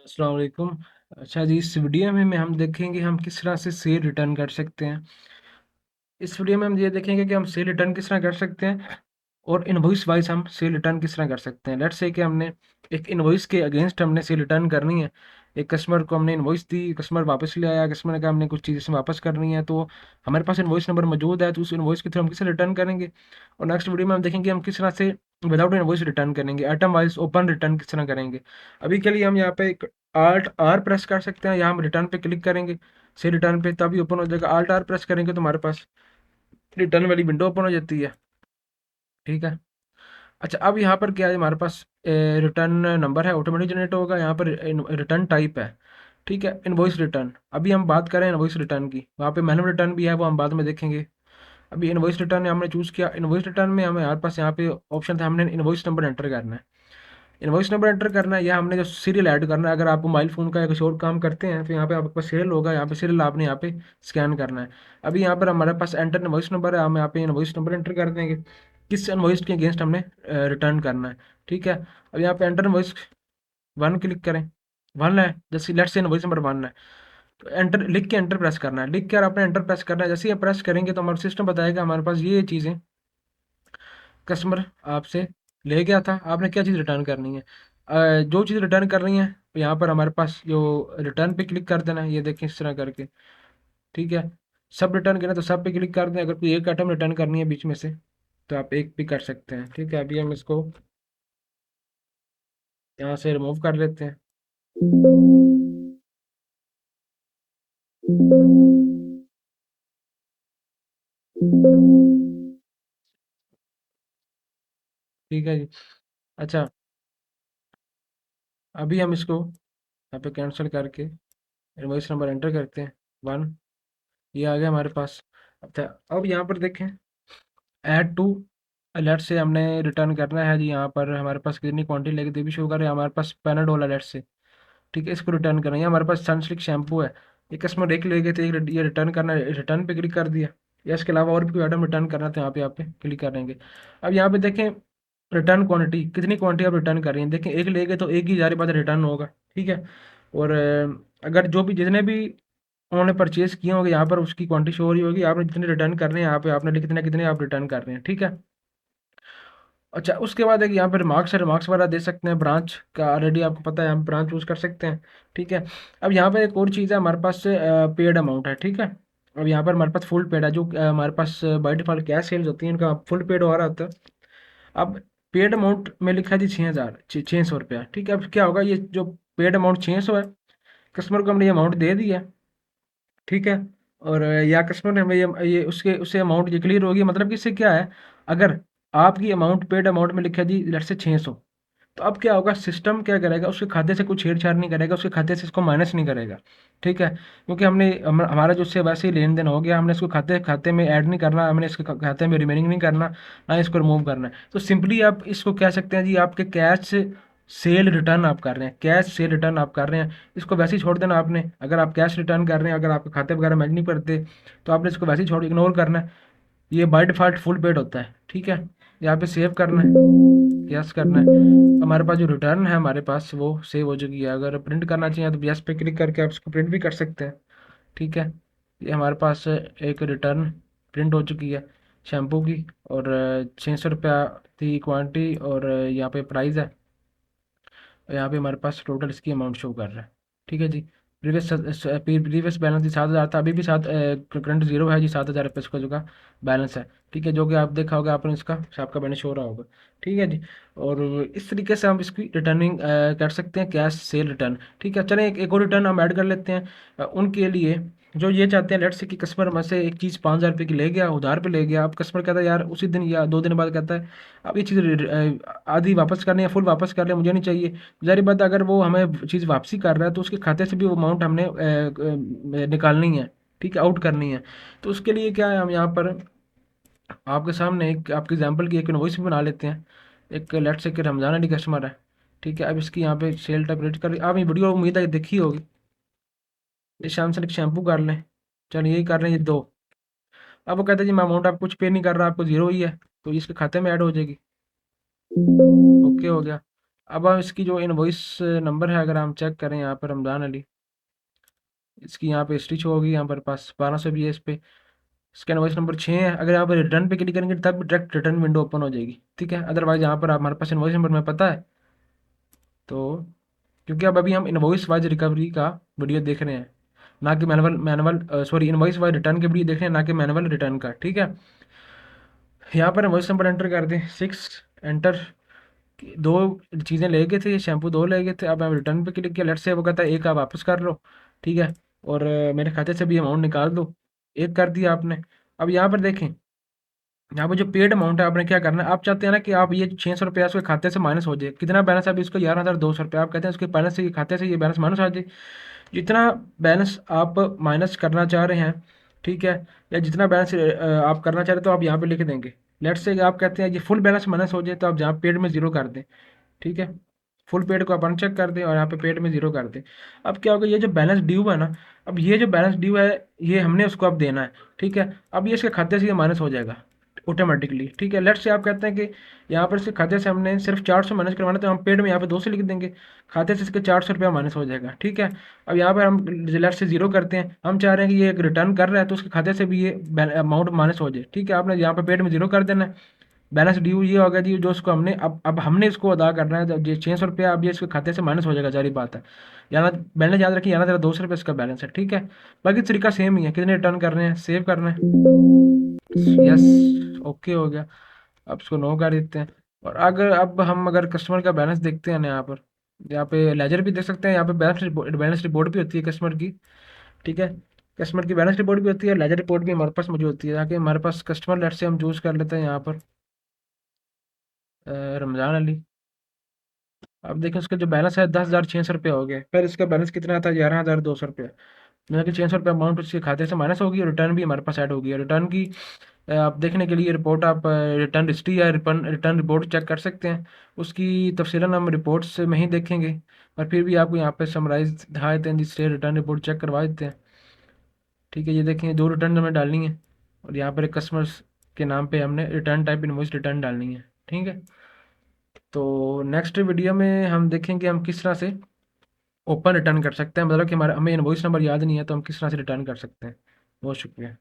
अस्सलाम वालेकुम। अच्छा जी, इस वीडियो में हम देखेंगे हम किस तरह से सेल रिटर्न कर सकते हैं। इस वीडियो में हम ये देखेंगे कि हम सेल रिटर्न किस तरह कर सकते हैं और इनवॉइस वाइज हम सेल रिटर्न किस तरह कर सकते हैं। लेट्स से कि हमने एक इनवॉइस के अगेंस्ट हमने सेल रिटर्न करनी है। एक कस्टमर को हमने इनवॉइस दी, कस्टमर वापस ले आया, कस्टमर ने कहा हमने कुछ चीज़ें इसमें वापस करनी है, तो हमारे पास इनवॉइस नंबर मौजूद है, तो उस इनवॉइस के थ्रू हम किसे रिटर्न करेंगे। और नेक्स्ट वीडियो में हम देखेंगे हम किस तरह से विदाउट इनवॉइस रिटर्न करेंगे, आइटम वाइज ओपन रिटर्न किस तरह करेंगे। अभी के लिए हम यहाँ पे आल्ट आर प्रेस कर सकते हैं, या हम रिटर्न पे क्लिक करेंगे से रिटर्न पे, तभी ओपन हो जाएगा। आल्ट आर प्रेस करेंगे तो हमारे पास रिटर्न वाली विंडो ओपन हो जाती है। ठीक है। अच्छा, अब यहाँ पर क्या है, हमारे पास रिटर्न नंबर है, ऑटोमेटिक जनरेट होगा। यहाँ पर रिटर्न टाइप है, ठीक है, इनवॉइस रिटर्न। अभी हम बात करें इनवॉइस रिटर्न की, वहाँ पे मैनुअल रिटर्न भी है, वो हम बाद में देखेंगे। अभी इनवॉइस रिटर्न हमने चूज़ किया। इनवॉइस रिटर्न में हमें हमारे पास यहाँ पे ऑप्शन था, हमने इनवॉइस नंबर एंटर करना है। इनवॉइस नंबर एंटर करना है, या हमने जो सीरियल ऐड करना है। अगर आप मोबाइल फ़ोन का या कुछ और काम करते हैं तो यहाँ पे आपके पास सीरियल होगा, यहाँ पे सीरियल आपने यहाँ पे स्कैन करना है। अभी यहाँ पर हमारे पास एंटर इनवॉइस नंबर है, हम यहाँ पे इनवॉइस नंबर एंटर कर देंगे, किस इनवॉइस के अगेंस्ट हमने रिटर्न करना है। ठीक है। अब यहाँ पे एंटर इनवॉइस वन क्लिक करें। वन है, जैसे let's say invoice number one है, तो एंटर लिख के एंटर प्रेस करना है। लिख के और आपने एंटर प्रेस करना है। जैसे ही आप प्रेस करेंगे तो हमारा सिस्टम बताएगा हमारे पास ये चीज़ें कस्टमर आपसे ले गया था, आपने क्या चीज़ रिटर्न करनी है। जो चीज़ रिटर्न करनी है यहाँ पर हमारे पास जो रिटर्न पे क्लिक कर देना है, ये देखें इस तरह करके। ठीक है। सब रिटर्न करना है तो सब पे क्लिक कर दें। अगर कोई एक आइटम रिटर्न करनी है बीच में से तो आप एक भी कर सकते हैं। ठीक है। अभी हम इसको यहाँ से रिमूव कर लेते हैं। ठीक है जी। अच्छा, अभी हम इसको यहाँ पे कैंसिल करके इनवॉइस नंबर एंटर करते हैं वन, ये आ गया हमारे पास। अब यहाँ पर देखें ऐड टू अलर्ट से हमने रिटर्न करना है जी। यहाँ पर हमारे पास कितनी क्वांटिटी लगी तो भी शो कर रहा है हमारे पास पैनाडोल अलर्ट से। ठीक है, इसको रिटर्न करना है। ये हमारे पास सनसिल्क शैम्पू है, एक कस्टमर एक ले गए थे, ये रिटर्न करना है, रिटर्न पे क्लिक कर दिया। या इसके अलावा और भी कोई आइटम रिटर्न करना है तो यहाँ पे क्लिक करेंगे। अब यहाँ पे देखें रिटर्न क्वांटिटी, कितनी क्वांटिटी आप रिटर्न कर रही हैं। देखें एक ले गए तो एक ही हज़ार बाद रिटर्न होगा। ठीक है। और अगर जो भी जितने भी उन्होंने परचेज किए होंगे यहाँ पर उसकी क्वांटिटी शो हो रही होगी, आपने जितने रिटर्न करने हैं यहाँ पे आपने कितने कितने आप रिटर्न कर रहे हैं। ठीक है। अच्छा, उसके बाद एक यहाँ पे रिमार्क्स है, रिमार्क्स वगैरह दे सकते हैं। ब्रांच का ऑलरेडी आपको पता है, हम ब्रांच चूज कर सकते हैं। ठीक है। अब यहाँ पे एक और चीज़ है, हमारे पास पेड अमाउंट है। ठीक है। अब यहाँ पर हमारे पास फुल पेड है, जो हमारे पास बाई डिफॉल्ट कैश सेल्स होती हैं इनका फुल पेड हो रहा होता है। अब पेड अमाउंट में लिखा है जी 6,000 600 रुपया। ठीक है। अब क्या होगा, ये जो पेड अमाउंट 600 है, कस्टमर को हमने ये अमाउंट दे दिया। ठीक है। और या कस्टमर ने हमें ये उसके उससे अमाउंट ये क्लियर होगी। मतलब कि इससे क्या है, अगर आपकी अमाउंट पेड अमाउंट में लिखा है जी लेट्स से 600, तो अब क्या होगा, सिस्टम क्या करेगा, उसके खाते से कुछ छेड़छाड़ नहीं करेगा, उसके खाते से इसको माइनस नहीं करेगा। ठीक है। क्योंकि हमारा जो उससे वैसे ही लेन देन हो गया, हमने इसको खाते खाते में ऐड नहीं करना, हमने इसके खाते में रिमेनिंग नहीं करना, ना इसको रिमूव करना है। तो सिंपली आप इसको कह सकते हैं जी आपके कैश सेल रिटर्न आप कर रहे हैं, कैश सेल रिटर्न आप कर रहे हैं। इसको वैसे ही छोड़ देना आपने। अगर आप कैश रिटर्न कर रहे हैं, अगर आपके खाते वगैरह मैच नहीं करते तो आपने इसको वैसे ही छोड़ इग्नोर करना है। ये बाय डिफ़ॉल्ट फुल पेड होता है। ठीक है। यहाँ पे सेव करना है, यस करना है। हमारे पास जो रिटर्न है हमारे पास वो सेव हो चुकी है। अगर प्रिंट करना चाहिए तो यस पे क्लिक करके आप इसको प्रिंट भी कर सकते हैं। ठीक है। ये हमारे पास एक रिटर्न प्रिंट हो चुकी है शैम्पू की, और 600 रुपया थी क्वांटिटी, और यहाँ पे प्राइस है, यहाँ पे हमारे पास टोटल इसकी अमाउंट शो कर रहा है। ठीक है जी। प्रीवियस बैलेंस जी 7,000 था, अभी भी सात करंट जीरो है जी, 7,000 रुपये इसका जो का बैलेंस है। ठीक है, जो कि आप देखा होगा आपने, इसका आपका बैलेंस शो रहा होगा। ठीक है जी। और इस तरीके से हम इसकी रिटर्निंग कर सकते हैं, कैश सेल रिटर्न। ठीक है। चलें एक और रिटर्न हम ऐड कर लेते हैं उनके लिए जो ये चाहते हैं। लेट्स से कि कस्टमर में से एक चीज़ 5,000 रुपये की ले गया, उधार पे ले गया। अब कस्टमर कहता है यार उसी दिन या 2 दिन बाद कहता है अब ये चीज़ आधी वापस करनी है, फुल वापस कर ले, मुझे नहीं चाहिए। ज़ाहिर बात है, अगर वो हमें चीज़ वापसी कर रहा है तो उसके खाते से भी वो अमाउंट हमने निकालनी है। ठीक है, आउट करनी है। तो उसके लिए क्या है, हम यहाँ पर आपके सामने एक आपके एग्जांपल की एक इनवॉइस भी बना लेते हैं। एक लेट्स से कि रमज़ान अली कस्टमर है। ठीक है। अब इसकी यहाँ पे सेल टाइप रेट कर, आप ये वीडियो उम्मीद है देखी होगी। ये शाम से एक शैम्पू कर लें, चलिए यही कर रहे हैं ये दो। अब वो कहते हैं जी मैं अमाउंट आप कुछ पे नहीं कर रहा, आपको जीरो ही है, तो ये इसके खाते में ऐड हो जाएगी। ओके हो गया। अब हम इसकी जो इनवॉइस नंबर है अगर हम चेक करें यहाँ पर रमज़ान अली, इसकी यहाँ पे हिस्ट्री शो होगी, यहाँ पर पास 1200 भी है इस पे। इसका इनवॉइस नंबर 6 है। अगर यहाँ पर रिटर्न पे क्लिक करेंगे तब डायरेक्ट रिटर्न विंडो ओपन हो जाएगी, ठीक है। अदरवाइज यहाँ पर हमारे पास इनवॉइस नंबर में पता है, तो क्योंकि अब अभी हम इनवॉइस वाइज रिकवरी का वीडियो देख रहे हैं, ना कि manual manual sorry invoice wise return के वीडियो देख रहे हैं, ना कि मैनुअल रिटर्न का, ठीक है। यहाँ पर इनवॉइस नंबर एंटर कर दें 6 एंटर। दो चीज़ें ले गए थे, ये शैम्पू दो ले गए थे। अब हम रिटर्न पे क्लिक किया, लेट्स से वो कहता है एक आप वापस कर लो, ठीक है, और मेरे खाते से भी अमाउंट निकाल दो। एक कर दिया आपने। अब यहाँ पर देखें, यहाँ पे जो पेड अमाउंट है आपने क्या करना है, आप चाहते हैं ना कि आप ये 600 रुपया उसके खाते से माइनस हो जाए। कितना बैलेंस है अभी इसका, 11,200 रुपया। आप कहते हैं उसके बैलेंस से ये खाते से ये बैलेंस माइनस आ जाए। जितना बैलेंस आप माइनस करना चाह रहे हैं, ठीक है, या जितना बैलेंस आप करना चाह रहे हैं तो आप यहाँ पे लिख देंगे। लेट्स से आप कहते हैं ये फुल बैलेंस माइनस हो जाए, तो आप जहाँ पेड में ज़ीरो कर दें, ठीक है। फुल पेड को आप अनचेक कर दें और यहाँ पे पेड में ज़ीरो कर दें। अब क्या होगा, ये जो बैलेंस ड्यू है ना, अब ये जो बैलेंस ड्यू है ये हमने उसको अब देना है, ठीक है। अब ये इसके खाते से ये माइनस हो जाएगा ऑटोमेटिकली, ठीक है। लेट्स से आप कहते हैं कि यहाँ पर इसके खाते से हमने सिर्फ 400 माइनस करवाना है, तो हम पेड में यहाँ पे 2 से लिख देंगे, खाते से इसके 400 रुपया माइनस हो जाएगा, ठीक है। अब यहाँ पर हम लेट्स से ज़ीरो करते हैं, हम चाह रहे हैं कि ये रिटर्न कर रहा है तो उसके खाते से भी ये अमाउंट माइनस हो जाए, ठीक है। आपने यहाँ पे पेड में ज़ीरो कर देना है। बैलेंस ड्यू ये होगा जी जो उसको हमने अब हमने इसको अदा करना है, जब ये 600 रुपया अब ये इसके खाते से माइनस हो जाएगा, जारी बात है। याना बैलेंस याद रखिए, याना तेरा 200 रुपये इसका बैलेंस है, ठीक है। बाकी तरीका सेम ही है, कितने रिटर्न करने हैं, सेव करना है, यस, ओके हो गया। अब इसको नो कर देते हैं। और अगर अब हम अगर कस्टमर का बैलेंस देखते हैं ना, यहाँ पे लेजर भी देख सकते हैं, यहाँ पे बैलेंस रिपोर्ट भी होती है कस्टमर की, ठीक है। कस्टमर की बैलेंस रिपोर्ट भी होती है, लेजर रिपोर्ट भी हमारे पास मौजूद होती है। ताकि हमारे पास कस्टमर लेट से हम चूज़ कर लेते हैं यहाँ पर रमज़ान अली। अब देखिए उसका जो बैलेंस है 10,600 रुपये हो गए। फिर इसका बैलेंस कितना था, 11,200 रुपये। मतलब कि 600 रुपये अमाउंट उसके खाते से माइनस होगी और रिटर्न भी हमारे पास ऐड होगी। रिटर्न की आप देखने के लिए रिपोर्ट आप रिटर्न हिस्ट्री या रिटर्न रिपोर्ट चेक कर सकते हैं। उसकी तफसीलन हम रिपोर्ट्स में ही देखेंगे, और फिर भी आपको यहाँ पे समराइज दिखा देते हैं जिससे रिटर्न रिपोर्ट चेक करवा देते हैं, ठीक है। ये देखें 2 रिटर्न हमें डालनी है, और यहाँ पर एक कस्टमर्स के नाम पे हमने रिटर्न टाइप इनवॉइस रिटर्न डालनी है, ठीक है। तो नेक्स्ट वीडियो में हम देखेंगे हम किस तरह से ओपन रिटर्न कर सकते हैं, मतलब कि हमारा हमें इनवॉइस नंबर याद नहीं है तो हम किस तरह से रिटर्न कर सकते हैं। बहुत शुक्रिया।